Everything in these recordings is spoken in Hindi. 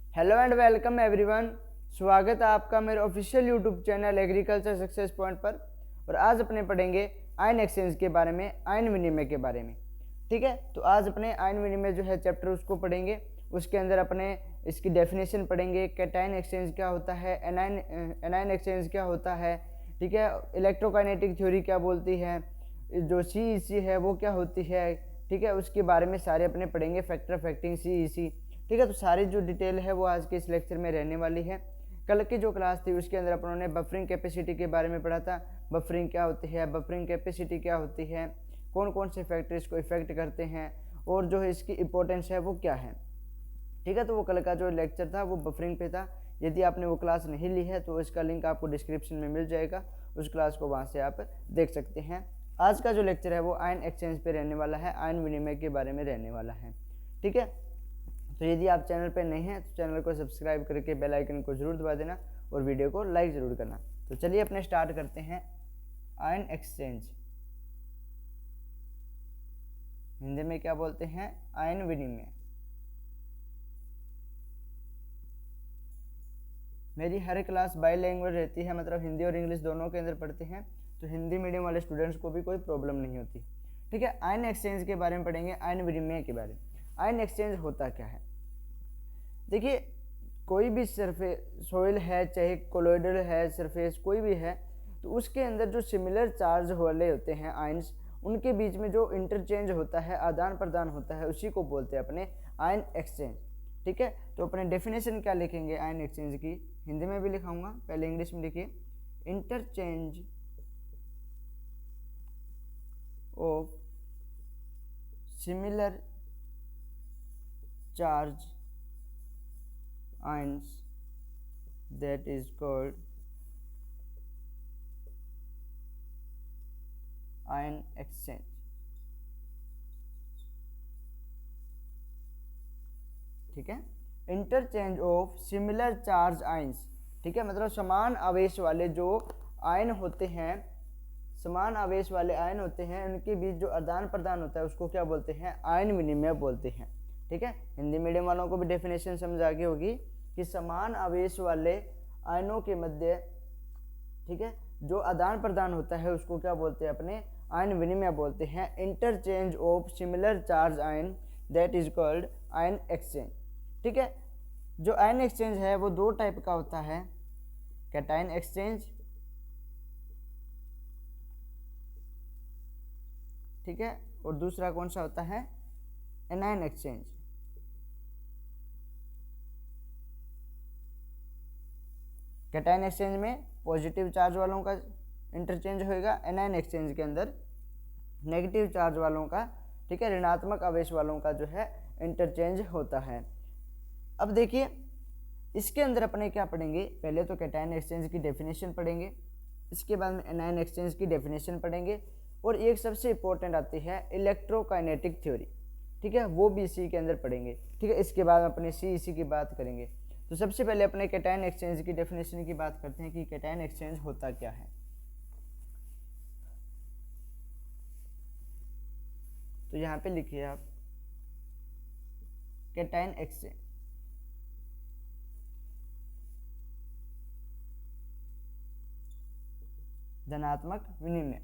Hello and welcome everyone. स्वागत है आपका मेरे official YouTube channel agriculture success point पर। और आज अपने पढ़ेंगे आयन एक्सचेंज के बारे में, आयन विनिमय के बारे में। ठीक है, तो आज अपने आयन विनिमय जो है चैप्टर उसको पढ़ेंगे। उसके अंदर अपने इसकी डेफिनेशन पढ़ेंगे, कैटायन एक्सचेंज क्या होता है, एनायन एक्सचेंज क्या होता है, ठीक है, इलेक्ट्रोकाइनेटिक थ्योरी क्या बोलती है, जो सी है वो क्या होती है, ठीक है, उसके बारे में सारे अपने पढ़ेंगे, फैक्टर फैक्टिंग सी। ठीक है, तो सारी जो डिटेल है वो आज के इस लेक्चर में रहने वाली है। कल की जो क्लास थी उसके अंदर अपनों ने बफरिंग कैपेसिटी के बारे में पढ़ा था। बफरिंग क्या होती है, बफरिंग कैपेसिटी क्या होती है, कौन कौन से फैक्टर इसको इफेक्ट करते हैं और जो है इसकी इंपॉर्टेंस है वो क्या है। ठीक है, तो वो कल का जो लेक्चर था वो बफरिंग पे था। यदि आपने वो क्लास नहीं ली है तो इसका लिंक आपको डिस्क्रिप्शन में मिल जाएगा, उस क्लास को वहाँ से आप देख सकते हैं। आज का जो लेक्चर है वो आयन एक्सचेंज पे रहने वाला है, आयन विनिमय के बारे में रहने वाला है। ठीक है, तो यदि आप चैनल पर नए हैं तो चैनल को सब्सक्राइब करके बेल आइकन को जरूर दबा देना और वीडियो को लाइक ज़रूर करना। तो चलिए अपने स्टार्ट करते हैं। आयन एक्सचेंज हिंदी में क्या बोलते हैं, आयन विनिमय। मेरी हर क्लास बाई लैंग्वेज रहती है, मतलब हिंदी और इंग्लिश दोनों के अंदर पढ़ते हैं, तो हिंदी मीडियम वाले स्टूडेंट्स को भी कोई प्रॉब्लम नहीं होती। ठीक है, आयन एक्सचेंज के बारे में पढ़ेंगे, आयन विनिमय के बारे में। आयन एक्सचेंज होता क्या है, देखिए, कोई भी सरफेस सॉइल है, चाहे कोलोइडल है सरफेस कोई भी है, तो उसके अंदर जो सिमिलर चार्ज वाले होते हैं आयन्स, उनके बीच में जो इंटरचेंज होता है, आदान प्रदान होता है, उसी को बोलते हैं अपने आयन एक्सचेंज। ठीक है, तो अपने डेफिनेशन क्या लिखेंगे आयन एक्सचेंज की, हिंदी में भी लिखाऊंगा, पहले इंग्लिश में लिखिए। Interchange of similar charge ions, that is called ion exchange। ठीक है, interchange of similar charge ions. ठीक है, मतलब समान आवेश वाले जो आयन होते हैं, समान आवेश वाले आयन होते हैं, उनके बीच जो आदान प्रदान होता है उसको क्या बोलते हैं, आयन विनिमय बोलते हैं। ठीक है, हिंदी मीडियम वालों को भी डेफिनेशन समझ आ गई होगी कि समान आवेश वाले आयनों के मध्य, ठीक है, जो आदान प्रदान होता है उसको क्या बोलते हैं, अपने आयन विनिमय बोलते हैं। Interchange of similar charge ion, that is called ion exchange. ठीक है, जो आयन एक्सचेंज है वो दो टाइप का होता है, कैटायन एक्सचेंज, ठीक है, और दूसरा कौन सा होता है, एनायन एक्सचेंज। कैटायन एक्सचेंज में पॉजिटिव चार्ज वालों का इंटरचेंज होएगा, एनायन एक्सचेंज के अंदर नेगेटिव चार्ज वालों का, ठीक है, ऋणात्मक आवेश वालों का जो है इंटरचेंज होता है। अब देखिए, इसके अंदर अपने क्या पढ़ेंगे, पहले तो कैटायन एक्सचेंज की डेफिनेशन पढ़ेंगे, इसके बाद में एनायन एक्सचेंज की डेफिनेशन पढ़ेंगे, और एक सबसे इंपॉर्टेंट आती है इलेक्ट्रोकाइनेटिक थ्योरी। ठीक है, वो भी इसी के अंदर पढ़ेंगे। ठीक है, इसके बाद अपने इसी की बात करेंगे। तो सबसे पहले अपने कैटायन एक्सचेंज की डेफिनेशन की बात करते हैं कि कैटायन एक्सचेंज होता क्या है। तो यहाँ पे लिखिए आप, कैटायन एक्सचेंज, धनात्मक विनिमय।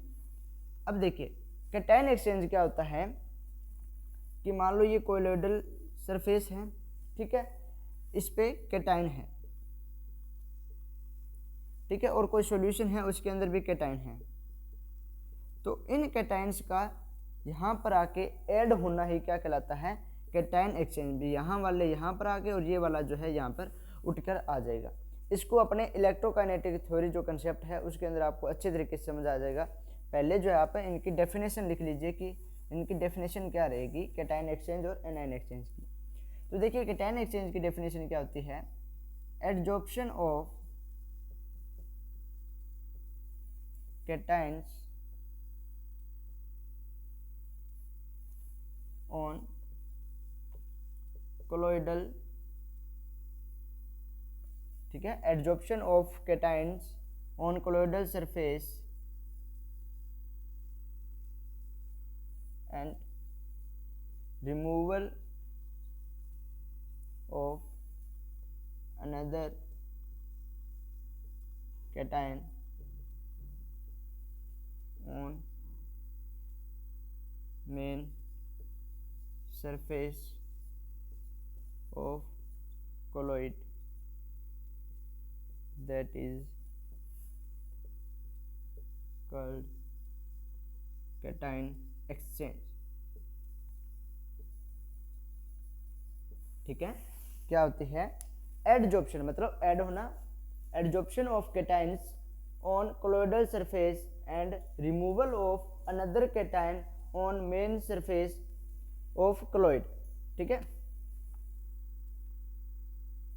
अब देखिए, कैटायन एक्सचेंज क्या होता है कि मान लो ये कोलोइडल सरफेस है, ठीक है, इस पे कैटायन है, ठीक है, और कोई सॉल्यूशन है उसके अंदर भी कैटायन है, तो इन कैटायंस का यहाँ पर आके ऐड होना ही क्या कहलाता है, कैटायन एक्सचेंज। भी यहाँ वाले यहाँ पर आके और ये वाला जो है यहाँ पर उठकर आ जाएगा। इसको अपने इलेक्ट्रोकाइनेटिक थ्योरी जो कंसेप्ट है उसके अंदर आपको अच्छे तरीके से समझ आ जाएगा। पहले जो है आप इनकी डेफिनेशन लिख लीजिए कि इनकी डेफिनेशन क्या रहेगी, कैटायन एक्सचेंज और एनायन एक्सचेंज की। तो देखिए, कैटायन एक्सचेंज की डेफिनेशन क्या होती है, adsorption of cations on colloidal, ठीक है, adsorption of cations on colloidal surface and removal of another cation on main surface of colloid, that is called cation exchange। ठीक है, क्या होती है एडजॉर्प्शन, मतलब ऐड होना, adsorption of cations on colloidal surface and removal of another cation on main surface of colloid. ठीक है,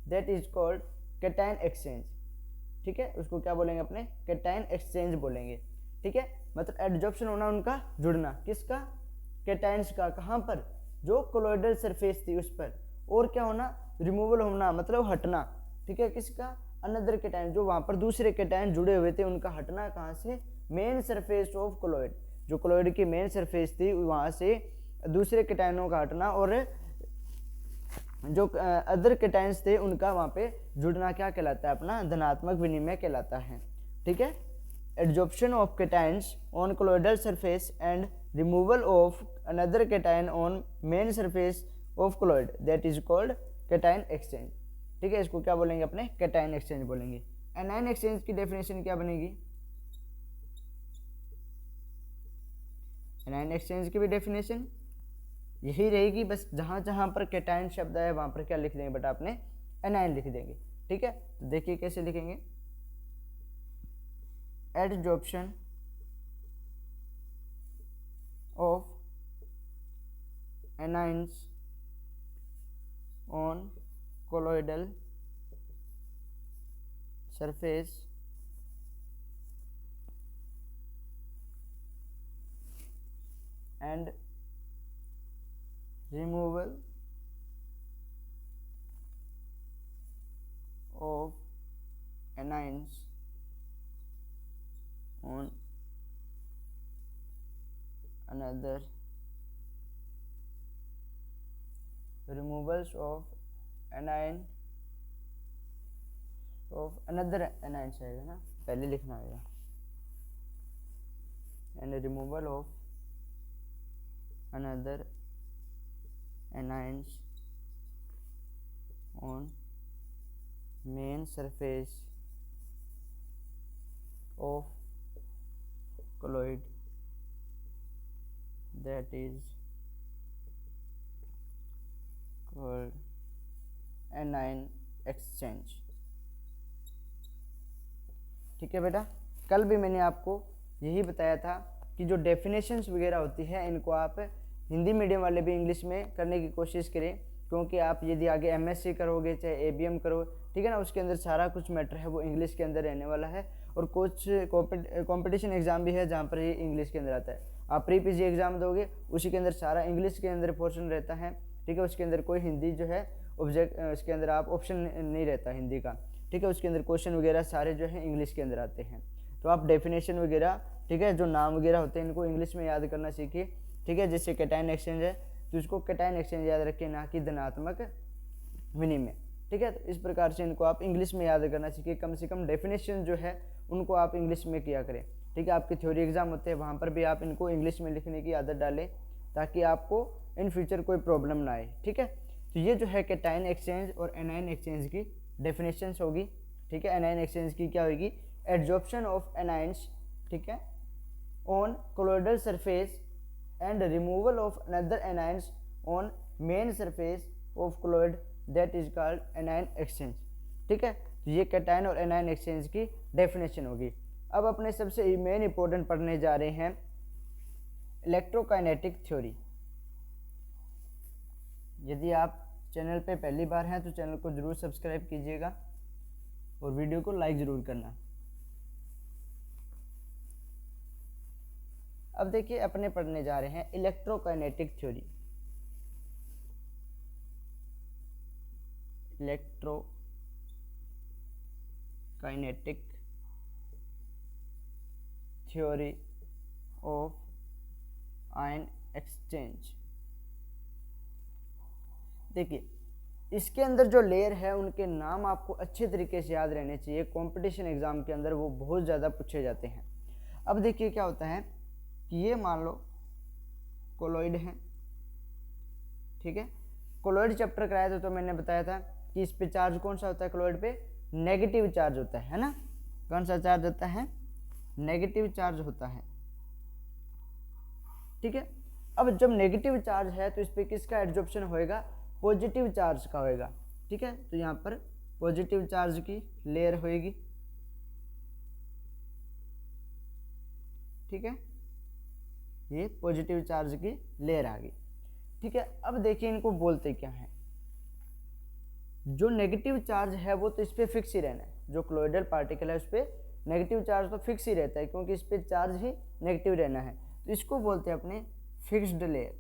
that is called cation exchange. ठीक है, उसको क्या बोलेंगे अपने, कैटाइन एक्सचेंज बोलेंगे। ठीक है, मतलब एडजॉर्प्शन होना, उनका जुड़ना, किसका, कैटाइन्स का, कहाँ पर, जो कोलोइडल सरफेस थी उस पर, और क्या होना, रिमूवल होना, मतलब हटना। ठीक है, किसका, अनदर कैटाइन, जो वहाँ पर दूसरे कैटाइन जुड़े हुए थे उनका हटना, कहाँ से, मेन सरफेस ऑफ कोलोइड, जो कोलोइड की मेन सरफेस थी वहाँ से दूसरे कैटाइनों का हटना, और जो अदर कैटाइन्स थे उनका वहाँ पे जुड़ना क्या कहलाता है, अपना धनात्मक विनिमय कहलाता है। ठीक है, adsorption of cations on colloidal surface and removal of another cation on main surface of colloid, that is called cation exchange. ठीक है, इसको क्या बोलेंगे अपने, कैटाइन एक्सचेंज बोलेंगे। एनायन एक्सचेंज की डेफिनेशन क्या बनेगी, एनायन एक्सचेंज की भी डेफिनेशन यही रहेगी, बस जहाँ जहाँ पर कैटाइन शब्द है वहाँ पर क्या लिख देंगे बेटा, आपने एनायन लिख देंगे। ठीक है, तो देखिए कैसे लिखेंगे, adsorption of anions on colloidal surface and removal of anions on another removals of anion of another anion आएगा ना, पहले लिखना होगा, and removal of another anions on main surface of colloid, that is called anion exchange। ठीक है बेटा, कल भी मैंने आपको यही बताया था कि जो डेफिनेशंस वगैरह होती है इनको आप हिंदी मीडियम वाले भी इंग्लिश में करने की कोशिश करें, क्योंकि आप यदि आगे एमएससी करोगे चाहे एबीएम करो, ठीक है ना, उसके अंदर सारा कुछ मैटर है वो इंग्लिश के अंदर रहने वाला है। और कुछ कंपटीशन एग्जाम भी है जहाँ पर ये इंग्लिश के अंदर आता है। आप प्री पीजी एग्जाम दोगे उसी के अंदर सारा इंग्लिश के अंदर पोर्शन रहता है। ठीक है, उसके अंदर कोई हिंदी जो है ऑब्जेक्ट, उसके अंदर आप ऑप्शन नहीं रहता हिंदी का। ठीक है, उसके अंदर क्वेश्चन वगैरह सारे जो है इंग्लिश के अंदर आते हैं। तो आप डेफिनेशन वगैरह, ठीक है, जो नाम वगैरह होते हैं इनको इंग्लिश में याद करना सीखिए। ठीक है, जैसे कैटाइन एक्सचेंज है तो इसको कैटाइन एक्सचेंज याद रखिए, ना कि धनात्मक विनिमय। ठीक है, तो इस प्रकार से इनको आप इंग्लिश में याद करना सीखिए। कम से कम डेफिनेशन जो है उनको आप इंग्लिश में किया करें। ठीक है, आपके थ्योरी एग्जाम होते हैं वहाँ पर भी आप इनको इंग्लिश में लिखने की आदत डालें, ताकि आपको इन फ्यूचर कोई प्रॉब्लम ना आए। ठीक है, तो ये जो है कैटाइन एक्सचेंज और एनायन एक्सचेंज की डेफिनेशंस होगी। ठीक है, एनायन एक्सचेंज की क्या होगी, एडजॉर्प्शन ऑफ एनायंस, ठीक है, on colloidal surface and removal of another anions on main surface of colloid, that is called anion exchange. ठीक है, तो ये कैटाइन और एनायन एक्सचेंज की डेफिनेशन होगी। अब अपने सबसे मेन इंपॉर्टेंट पढ़ने जा रहे हैं इलेक्ट्रोकाइनेटिक थ्योरी। यदि आप चैनल पे पहली बार हैं तो चैनल को जरूर सब्सक्राइब कीजिएगा और वीडियो को लाइक जरूर करना। अब देखिए अपने पढ़ने जा रहे हैं electrokinetic theory. Electrokinetic theory of ion exchange. देखिए इसके अंदर जो लेयर है उनके नाम आपको अच्छे तरीके से याद रहने चाहिए, कंपटीशन एग्जाम के अंदर वो बहुत ज़्यादा पूछे जाते हैं। अब देखिए क्या होता है कि ये मान लो कोलॉइड है, ठीक है। कोलॉइड चैप्टर कराया था तो मैंने बताया था कि इस पे चार्ज कौन सा होता है, कोलॉइड पे नेगेटिव चार्ज होता है ना। कौन सा चार्ज होता है, नेगेटिव चार्ज होता है, ठीक है। अब जब नेगेटिव चार्ज है तो इस पे किसका एड्जॉर्प्शन होएगा, पॉजिटिव चार्ज का होएगा, ठीक है। तो यहाँ पर पॉजिटिव चार्ज की लेयर होएगी, ठीक है, ये पॉजिटिव चार्ज की लेयर आ गई, ठीक है। अब देखिए इनको बोलते क्या है, जो नेगेटिव चार्ज है वो तो इस पर फिक्स ही रहना है, जो क्लोइडल पार्टिकल है उस पर नेगेटिव चार्ज तो फिक्स ही रहता है क्योंकि इस पर चार्ज ही नेगेटिव रहना है, तो इसको बोलते हैं अपने फिक्स्ड लेयर,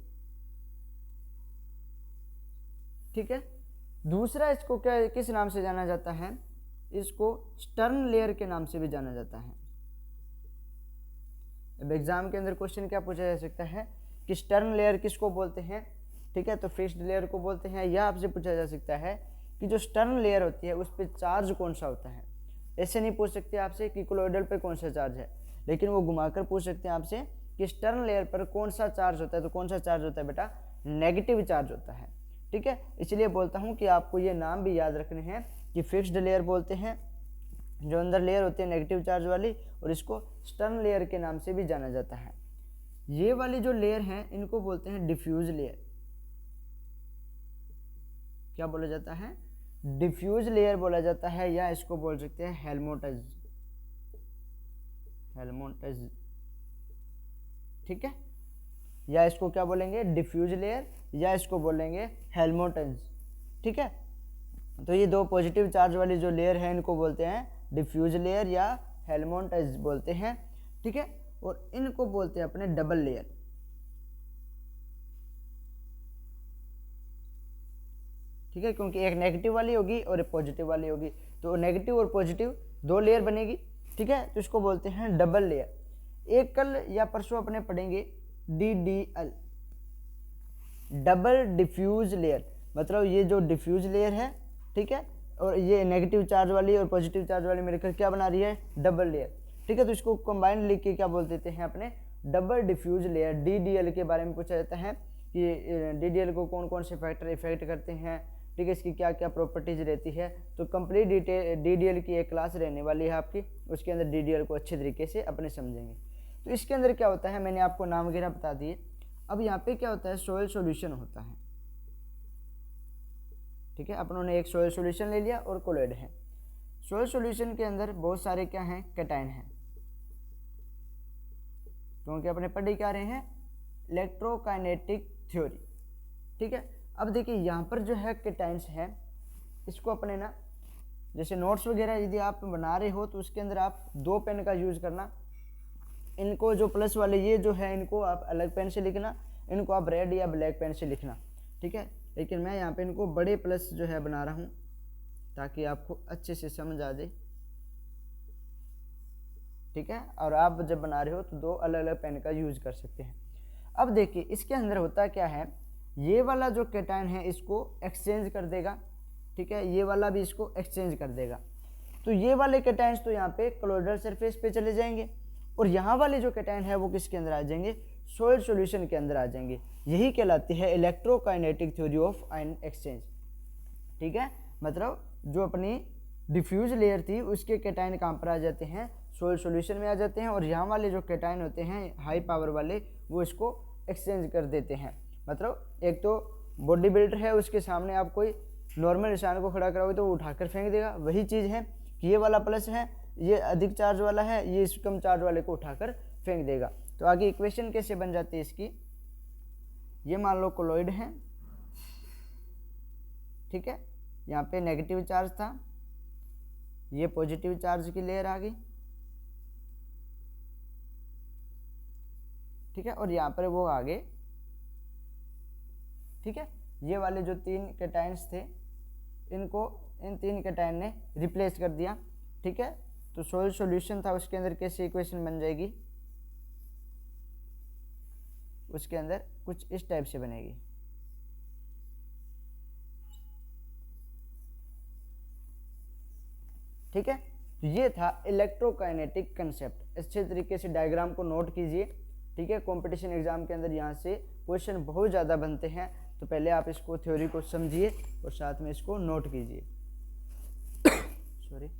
ठीक है। दूसरा इसको क्या किस नाम से जाना जाता है, इसको स्टर्न लेयर के नाम से भी जाना जाता है। अब एग्जाम के अंदर क्वेश्चन क्या पूछा जा सकता है कि स्टर्न लेयर किसको बोलते हैं, ठीक है, तो फिक्स्ड लेयर को बोलते हैं। या आपसे पूछा जा सकता है कि जो स्टर्न लेयर होती है उस पर चार्ज कौन सा होता है। ऐसे नहीं पूछ सकते आपसे कि कोलॉइडल पे कौन सा चार्ज है, लेकिन वो घुमाकर पूछ सकते हैं आपसे कि स्टर्न लेयर पर कौन सा चार्ज होता है, तो कौन सा चार्ज होता है बेटा, नेगेटिव चार्ज होता है, ठीक है। इसलिए बोलता हूँ कि आपको ये नाम भी याद रखने हैं कि फिक्स्ड लेयर बोलते हैं जो अंदर लेयर होती है नेगेटिव चार्ज वाली, और इसको स्टर्न लेयर के नाम से भी जाना जाता है। ये वाली जो लेयर है इनको बोलते हैं डिफ्यूज लेयर। क्या बोला जाता है, डिफ्यूज लेयर बोला जाता है, या इसको बोल सकते हैं हेल्मोल्ट्ज, हेल्मोल्ट्ज, ठीक है। या इसको क्या बोलेंगे, डिफ्यूज लेयर, या इसको बोलेंगे हेल्मोल्ट्ज, ठीक है। तो ये दो पॉजिटिव चार्ज वाली जो लेयर है इनको बोलते हैं डिफ्यूज लेयर या हेल्मोल्ट्ज बोलते हैं, ठीक है। और इनको बोलते हैं अपने डबल लेयर, ठीक है, क्योंकि एक नेगेटिव वाली होगी और एक पॉजिटिव वाली होगी, तो नेगेटिव और पॉजिटिव दो लेयर बनेगी, ठीक है। तो इसको बोलते हैं डबल लेयर। एक कल या परसों अपने पढ़ेंगे DDL, डबल डिफ्यूज लेयर, मतलब ये जो डिफ्यूज लेयर है, ठीक है, और ये नेगेटिव चार्ज वाली और पॉजिटिव चार्ज वाली मिलकर क्या बना रही है, डबल लेयर, ठीक है। तो इसको कंबाइंड लिख के क्या बोल देते हैं अपने डबल डिफ्यूज लेयर। DDL के बारे में पूछा जाता है कि DDL को कौन कौन से फैक्टर इफेक्ट करते हैं, ठीक है, इसकी क्या क्या प्रॉपर्टीज रहती है। तो कंप्लीट डिटेल DDL की एक क्लास रहने वाली है आपकी, उसके अंदर DDL को अच्छे तरीके से अपने समझेंगे। तो इसके अंदर क्या होता है, मैंने आपको नाम वगैरह बता दिए। अब यहाँ पे क्या होता है, सोयल सॉल्यूशन होता है, ठीक है। अपनों ने एक सोयल सॉल्यूशन ले लिया और कोलॉइड है। सोयल सॉल्यूशन के अंदर बहुत सारे क्या हैं, कैटायन हैं, क्योंकि अपने पढ़ क्या रहे हैं, इलेक्ट्रोकाइनेटिक थ्योरी, ठीक है। अब देखिए यहाँ पर जो है कैटायंस है, इसको अपने ना जैसे नोट्स वगैरह यदि आप बना रहे हो तो उसके अंदर आप दो पेन का यूज़ करना। इनको जो प्लस वाले ये जो है इनको आप अलग पेन से लिखना, इनको आप रेड या ब्लैक पेन से लिखना, ठीक है। लेकिन मैं यहाँ पे इनको बड़े प्लस जो है बना रहा हूँ ताकि आपको अच्छे से समझ आ जाए, ठीक है। और आप जब बना रहे हो तो दो अलग अलग पेन का यूज़ कर सकते हैं। अब देखिए इसके अंदर होता क्या है, ये वाला जो कैटायन है इसको एक्सचेंज कर देगा, ठीक है, ये वाला भी इसको एक्सचेंज कर देगा। तो ये वाले कैटायंस तो यहाँ पे कोलॉइडल सरफेस पे चले जाएंगे, और यहाँ वाले जो कैटायन है वो किसके अंदर आ जाएंगे, सोयल सॉल्यूशन के अंदर आ जाएंगे। यही कहलाती है electrokinetic theory of ion exchange, ठीक है। मतलब जो अपनी डिफ्यूज लेयर थी उसके कैटायन कहाँ पर आ जाते हैं, सोयल सॉल्यूशन में आ जाते हैं, और यहाँ वाले जो कैटायन होते हैं हाई पावर वाले वो इसको एक्सचेंज कर देते हैं। मतलब एक तो बॉडी बिल्डर है, उसके सामने आप कोई नॉर्मल निशान को खड़ा कराओगे तो वो उठाकर फेंक देगा। वही चीज़ है कि ये वाला प्लस है, ये अधिक चार्ज वाला है, ये इस कम चार्ज वाले को उठाकर फेंक देगा। तो आगे इक्वेशन कैसे बन जाती है इसकी, ये मान लो कोलॉइड है, ठीक है, यहाँ पे नेगेटिव चार्ज था, ये पॉजिटिव चार्ज की लेयर आ गई, ठीक है, और यहाँ पर वो आगे, ठीक है। ये वाले जो तीन कैटायंस थे इनको इन तीन कैटायन ने रिप्लेस कर दिया, ठीक है। तो सोयल सॉल्यूशन था, उसके अंदर कैसी इक्वेशन बन जाएगी, उसके अंदर कुछ इस टाइप से बनेगी, ठीक है, तो ये था इलेक्ट्रोकाइनेटिक कंसेप्ट। अच्छे तरीके से डायग्राम को नोट कीजिए, ठीक है। कंपटीशन एग्जाम के अंदर यहाँ से क्वेश्चन बहुत ज़्यादा बनते हैं, तो पहले आप इसको थ्योरी को समझिए और साथ में इसको नोट कीजिए। Sorry.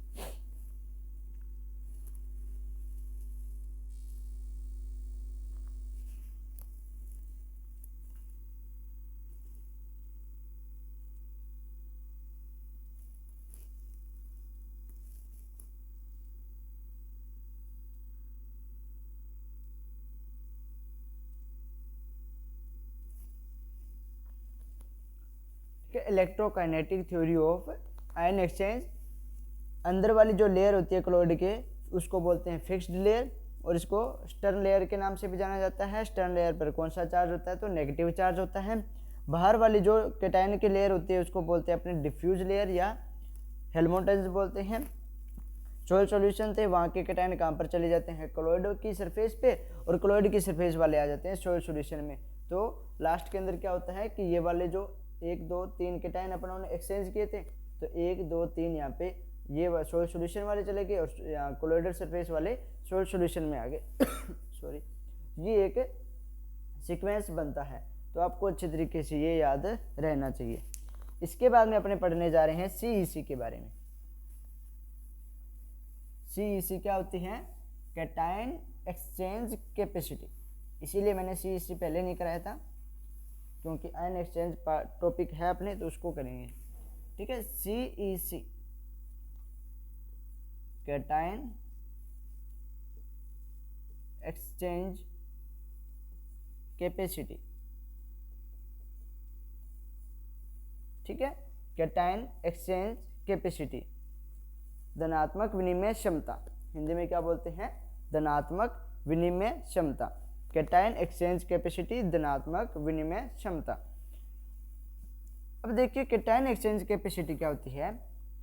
Electrokinetic theory of ion exchange. अंदर वाली जो लेयर होती है क्लोइड के, उसको बोलते हैं फिक्स्ड लेयर, और इसको स्टर्न लेयर के नाम से भी जाना जाता है। स्टर्न लेयर पर कौन सा चार्ज होता है, तो नेगेटिव चार्ज होता है। बाहर वाली जो कैटायन की लेयर होती है उसको बोलते हैं अपने डिफ्यूज लेयर या हेल्महोल्ट्ज बोलते हैं। सॉइल सॉल्यूशन थे, वहाँ के कैटायन कहाँ पर चले जाते हैं, क्लोइड की सरफेस पे, और क्लोइड की सरफेस वाले आ जाते हैं सॉइल सॉल्यूशन में। तो लास्ट के अंदर क्या होता है कि ये वाले जो 1 2 3 कैटायन अपनों ने एक्सचेंज किए थे, तो 1 2 3 यहाँ पे ये सॉइल सॉल्यूशन वाले चले गए और यहाँ कोलोइडल सरफेस वाले सॉइल सॉल्यूशन में आ गए। सॉरी, ये एक सीक्वेंस बनता है, तो आपको अच्छे तरीके से ये याद रहना चाहिए। इसके बाद में अपने पढ़ने जा रहे हैं CEC के बारे में। CEC क्या होती है, कैटायन एक्सचेंज कैपेसिटी। इसीलिए मैंने CEC पहले नहीं कराया था, क्योंकि आयन एक्सचेंज टॉपिक है अपने, तो उसको करेंगे, ठीक है। CEC कैटायन एक्सचेंज कैपेसिटी, ठीक है। कैटायन एक्सचेंज कैपेसिटी, धनात्मक विनिमय क्षमता, हिंदी में क्या बोलते हैं, धनात्मक विनिमय क्षमता। कैटायन एक्सचेंज कैपेसिटी, धनात्मक विनिमय क्षमता। अब देखिए कैटायन एक्सचेंज कैपेसिटी क्या होती है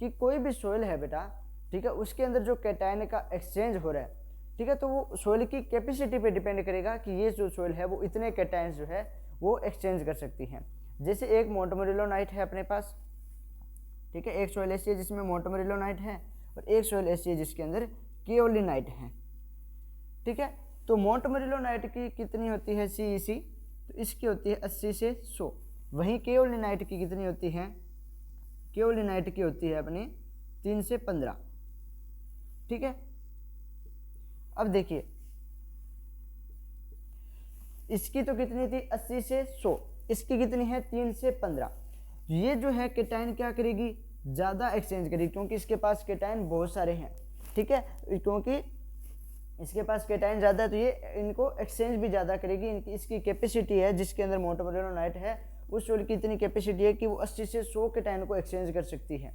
कि कोई भी सॉइल है बेटा, ठीक है, उसके अंदर जो कैटायन का एक्सचेंज हो रहा है, ठीक है, तो वो सॉइल की कैपेसिटी पे डिपेंड करेगा कि ये जो सॉइल है वो इतने कैटायंस जो है वो एक्सचेंज कर सकती है। जैसे एक मोंटमोरिलोनाइट है अपने पास, ठीक है, एक सॉइल ऐसी है जिसमें मोंटमोरिलोनाइट है और एक सॉइल ऐसी है जिसके अंदर केओलिनाइट है, ठीक है। तो मोंटमोरिलोनाइट की कितनी होती है CEC, तो इसकी होती है 80 से 100। वहीं केओलिनाइट की कितनी होती है, केओलिनाइट की होती है अपनी 3 से 15, ठीक है। अब देखिए इसकी तो कितनी थी 80 से 100, इसकी कितनी है 3 से 15। ये जो है कैटायन क्या करेगी, ज़्यादा एक्सचेंज करेगी, क्योंकि इसके पास कैटायन बहुत सारे हैं, ठीक है। क्योंकि इसके पास कैटायन ज़्यादा है तो ये इनको एक्सचेंज भी ज़्यादा करेगी। इनकी इसकी कैपेसिटी है, जिसके अंदर मोंटमोरिलोनाइट है उस सॉइल की इतनी कैपेसिटी है कि वो 80 से 100 कैटायन को एक्सचेंज कर सकती है,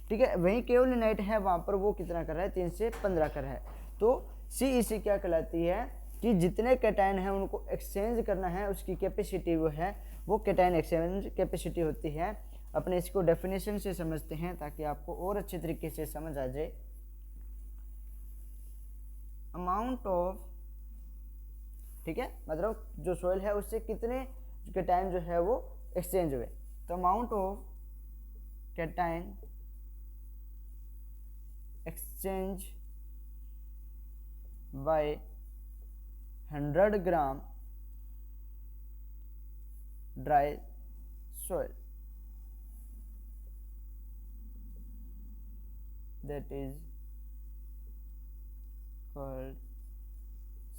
ठीक है। वहीं केओलिनाइट है, वहाँ पर वो कितना कर रहा है, 3 से 15 कर रहा है। तो CEC क्या कहलाती है कि जितने कैटायन हैं उनको एक्सचेंज करना है, उसकी कैपेसिटी वो है, वो कैटायन एक्सचेंज कैपेसिटी होती है। अपने इसको डेफिनेशन से समझते हैं ताकि आपको और अच्छे तरीके से समझ आ जाए। अमाउंट ऑफ, ठीक है, मतलब जो सॉइल है उससे कितने कैटायन जो है वो एक्सचेंज हुए, तो amount of cation exchange bye 100 gram dry soil, that is called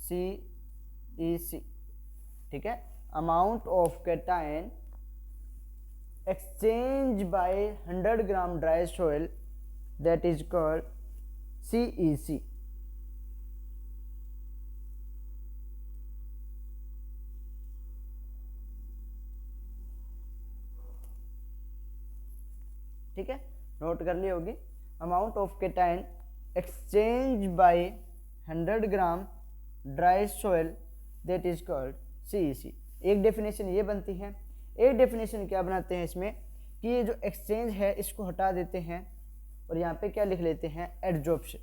CEC, ठीक है। Amount of cation exchange bye 100 gram dry soil, that is called CEC। ठीक है, नोट कर ली होगी। Amount of cation exchange bye 100 gram dry soil, that is called CEC। एक डेफिनेशन ये बनती है। एक डेफिनेशन क्या बनाते हैं इसमें कि ये जो एक्सचेंज है इसको हटा देते हैं और यहाँ पे क्या लिख लेते हैं, एडजॉर्प्शन।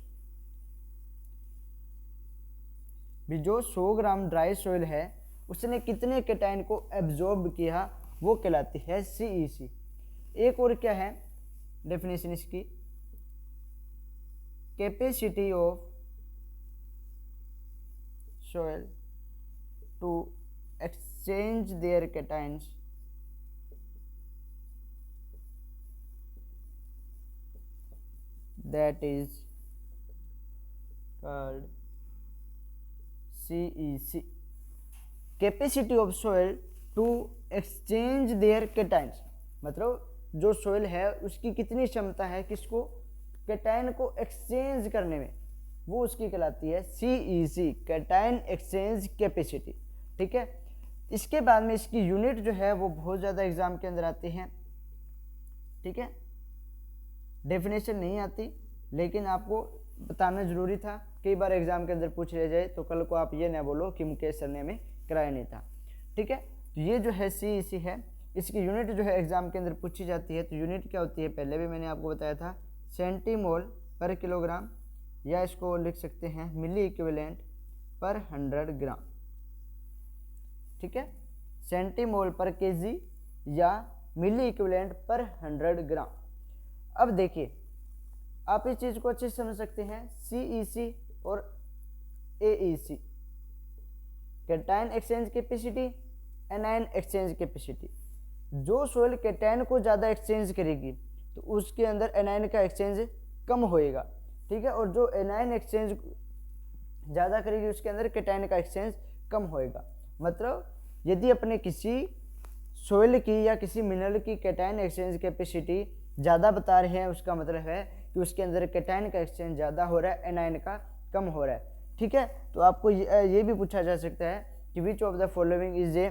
भी जो 100 ग्राम ड्राई soil है उसने कितने कैटायन को एब्जॉर्ब किया, वो कहलाती है CEC। एक और क्या है डेफिनेशन इसकी, capacity of soil to exchange their cations that is called CEC, capacity of soil to exchange their cations, मतलब जो सोइल है उसकी कितनी क्षमता है किसको, कैटाइन को एक्सचेंज करने में, वो उसकी कहलाती है CEC, कैटाइन एक्सचेंज कैपेसिटी। ठीक है, इसके बाद में इसकी यूनिट जो है वो बहुत ज़्यादा एग्जाम के अंदर आती हैं। ठीक है, डेफिनेशन नहीं आती, लेकिन आपको बताना जरूरी था, कई बार एग्जाम के अंदर पूछ लिया जाए तो कल को आप ये ना बोलो कि मुकेश सर ने हमें कराया नहीं था। ठीक है, तो ये जो है CEC है, इसकी यूनिट जो है एग्जाम के अंदर पूछी जाती है। तो यूनिट क्या होती है, पहले भी मैंने आपको बताया था, सेंटीमोल पर किलोग्राम, या इसको लिख सकते हैं मिली इक्विवेलेंट पर 100 ग्राम। ठीक है, सेंटीमोल पर केजी या मिली इक्विवेलेंट पर 100 ग्राम। अब देखिए, आप इस चीज़ को अच्छे से समझ सकते हैं, CEC और AEC, cation exchange capacity, anion exchange capacity. जो सोइल कैटाइन को ज़्यादा एक्सचेंज करेगी तो उसके अंदर एनायन का एक्सचेंज कम होएगा। ठीक है, और जो एनायन एक्सचेंज ज़्यादा करेगी उसके अंदर कैटाइन का एक्सचेंज कम होएगा। मतलब यदि अपने किसी सोइल की या किसी मिनरल की कैटाइन एक्सचेंज कैपेसिटी ज़्यादा बता रहे हैं, उसका मतलब है कि उसके अंदर कैटाइन का एक्सचेंज ज़्यादा हो रहा है, एनायन का कम हो रहा है। ठीक है, तो आपको ये भी पूछा जा सकता है कि which of the following is a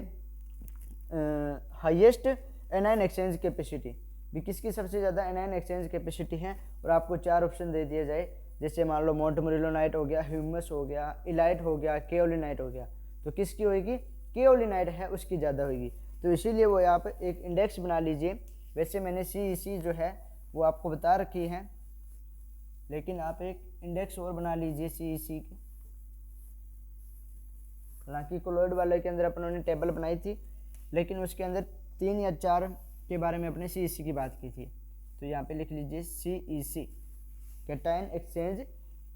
highest anion exchange capacity, भी किसकी सबसे ज़्यादा एनायन एक्सचेंज कैपेसिटी है, और आपको 4 ऑप्शन दे दिया जाए, जैसे मान लो मोंटमोरिलोनाइट हो गया, ह्यूमस हो गया, इलाइट हो गया, केओलिनाइट हो गया, तो किसकी होगी, केओलिनाइट है उसकी ज़्यादा होगी। तो इसीलिए वो आप एक इंडेक्स बना लीजिए। वैसे मैंने CEC जो है वो आपको बता रखी है, लेकिन आप एक इंडेक्स और बना लीजिए CEC की। हालांकि कोलॉइड वाले के अंदर अपनों ने टेबल बनाई थी, लेकिन उसके अंदर 3 या 4 के बारे में अपने CEC की बात की थी। तो यहाँ पे लिख लीजिए CEC, कैटाइन एक्सचेंज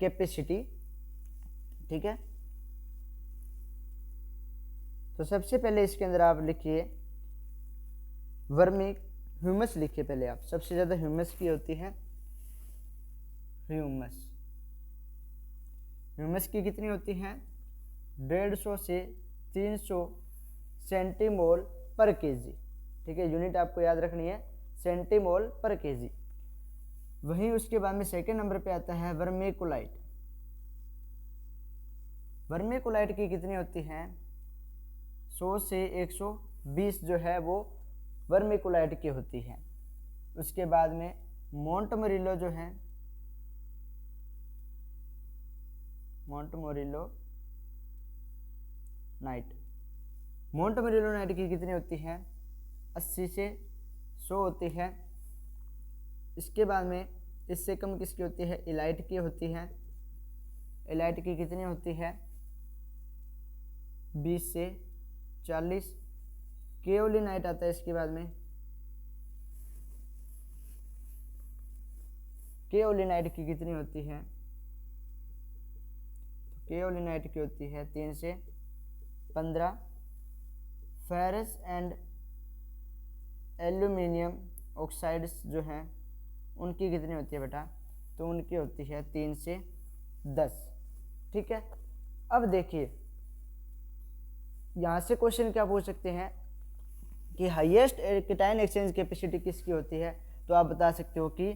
कैपेसिटी। ठीक है, तो सबसे पहले इसके अंदर आप लिखिए वर्मी ह्यूमस, लिखिए पहले आप, सबसे ज़्यादा ह्यूमस की होती है, ह्यूमस। ह्यूमस की कितनी होती है, 150 से 300 सेंटीमोल पर केजी। ठीक है, यूनिट आपको याद रखनी है, सेंटीमोल पर केजी। वहीं उसके बाद में सेकेंड नंबर पे आता है वर्मीकुलाइट। वर्मीकुलाइट की कितनी होती है, 100 से 120 जो है वो वर्मीकुलाइट की होती है। उसके बाद में मोंटमोरिलो जो है, मोंटमोरिलो नाइट, मोंटमोरिलो नाइट की कितनी होती है, 80 से 100 होती है। इसके बाद में इससे कम किसकी होती है, इलाइट की होती है। इलाइट की कितनी होती है, 20 से 40। केओलिनाइट आता है इसके बाद में, केओलिनाइट की कितनी होती है, केओलिनाइट की होती है 3 से 15। फेरस एंड एल्यूमिनियम ऑक्साइड्स जो हैं उनकी कितनी होती है बेटा, तो उनकी होती है 3 से 10। ठीक है, अब देखिए यहाँ से क्वेश्चन क्या पूछ सकते हैं कि हाईएस्ट कैटाइन एक्सचेंज कैपेसिटी किसकी होती है, तो आप बता सकते हो कि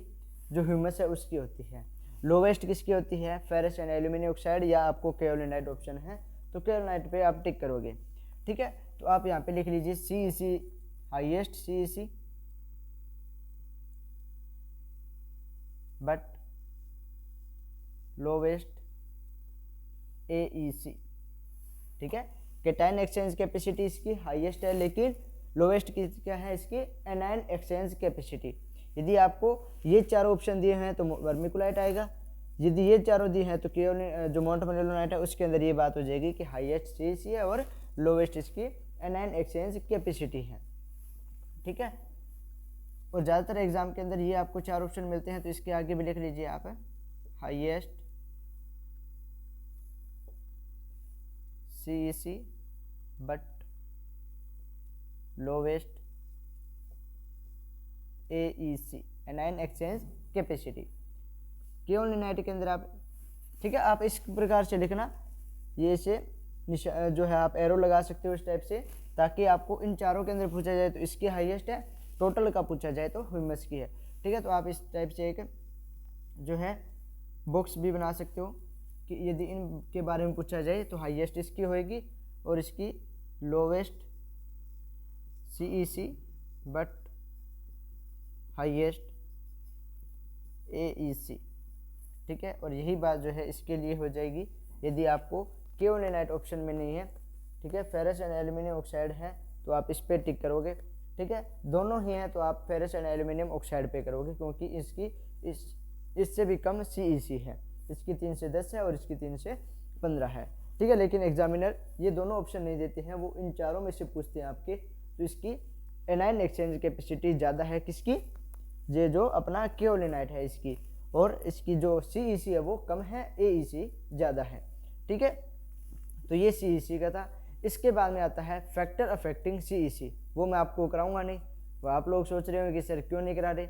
जो ह्यूमस है उसकी होती है। लोवेस्ट किसकी होती है, फेरस एंड एल्यूमिनियम ऑक्साइड, या आपको केओलिनाइट ऑप्शन है, तो केओलिनाइट पे आप टिक करोगे। ठीक है, तो आप यहाँ पे लिख लीजिए CEC highest CEC, but lowest AEC। ठीक है, कैटाइन एक्सचेंज कैपेसिटी इसकी हाईएस्ट है, लेकिन लोवेस्ट की क्या है इसकी, एनायन एक्सचेंज कैपेसिटी। यदि आपको ये 4 ऑप्शन दिए हैं तो वर्मिकुलाइट आएगा, यदि ये चारों दिए हैं तो जो मोंटमोरिलोनाइट है उसके अंदर ये बात हो जाएगी कि हाईएस्ट CEC है और लोवेस्ट इसकी एनायन एक्सचेंज कैपेसिटी है। ठीक है, और ज़्यादातर एग्जाम के अंदर ये आपको 4 ऑप्शन मिलते हैं, तो इसके आगे भी लिख लीजिए आप highest CEC but lowest AEC anion exchange capacity. केवल लिनाइट के अंदर आप, ठीक है, आप इस प्रकार से लिखना, ये से जो है आप एरो लगा सकते हो इस टाइप से, ताकि आपको इन चारों के अंदर पूछा जाए तो इसकी हाईएस्ट है, टोटल का पूछा जाए तो ह्यूमस की है। ठीक है, तो आप इस टाइप से एक जो है बॉक्स भी बना सकते हो कि यदि इनके बारे में पूछा जाए तो हाईएस्ट इसकी होएगी और इसकी lowest CEC but highest AEC। ठीक है, और यही बात जो है इसके लिए हो जाएगी यदि आपको केओलिनाइट ऑप्शन में नहीं है। ठीक है, फेरस एंड एल्यूमिनियम ऑक्साइड है तो आप इस पे टिक करोगे। ठीक है, दोनों ही हैं तो आप फेरस एंड एल्यूमिनियम ऑक्साइड पे करोगे, क्योंकि इसकी इससे भी कम CEC है। इसकी 3 से 10 है और इसकी 3 से 15 है। ठीक है, लेकिन एग्जामिनर ये दोनों ऑप्शन नहीं देते हैं, वो इन चारों में से पूछते हैं आपके। तो इसकी एनायन एक्सचेंज कैपेसिटी ज़्यादा है किसकी, ये जो अपना केओलिनाइट है इसकी, और इसकी जो CEC है वो कम है, AEC ज़्यादा है। ठीक है, तो ये CEC का था। इसके बाद में आता है फैक्टर अफेक्टिंग CEC, वो मैं आपको कराऊंगा नहीं। वो आप लोग सोच रहे हो कि सर क्यों नहीं करा रहे,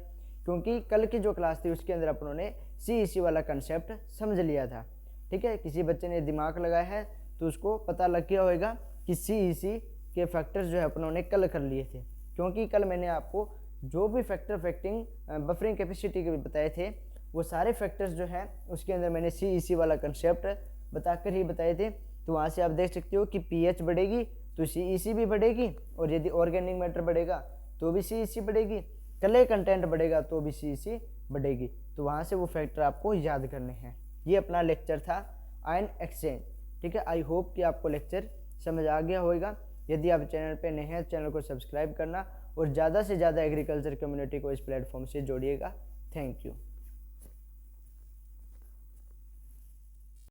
क्योंकि कल की जो क्लास थी उसके अंदर अपनों ने CEC वाला कंसेप्ट समझ लिया था। ठीक है, किसी बच्चे ने दिमाग लगाया है तो उसको पता लग गया होगा कि CEC के फैक्टर्स जो है अपनों ने कल कर लिए थे, क्योंकि कल मैंने आपको जो भी फैक्टर अफेक्टिंग बफरिंग कैपेसिटी के बताए थे वो सारे फैक्टर्स जो है उसके अंदर मैंने CEC वाला कंसेप्ट बताकर ही बताए थे। तो वहाँ से आप देख सकते हो कि pH बढ़ेगी तो CEC भी बढ़ेगी, और यदि ऑर्गेनिक मैटर बढ़ेगा तो भी CEC बढ़ेगी, क्ले कंटेंट बढ़ेगा तो भी CEC बढ़ेगी। तो वहाँ से वो फैक्टर आपको याद करने हैं। ये अपना लेक्चर था आयन एक्सचेंज। ठीक है, आई होप कि आपको लेक्चर समझ आ गया होगा। यदि आप चैनल पे नए हैं, चैनल को सब्सक्राइब करना और ज़्यादा से ज़्यादा एग्रीकल्चर कम्युनिटी को इस प्लेटफॉर्म से जोड़िएगा। Thank you.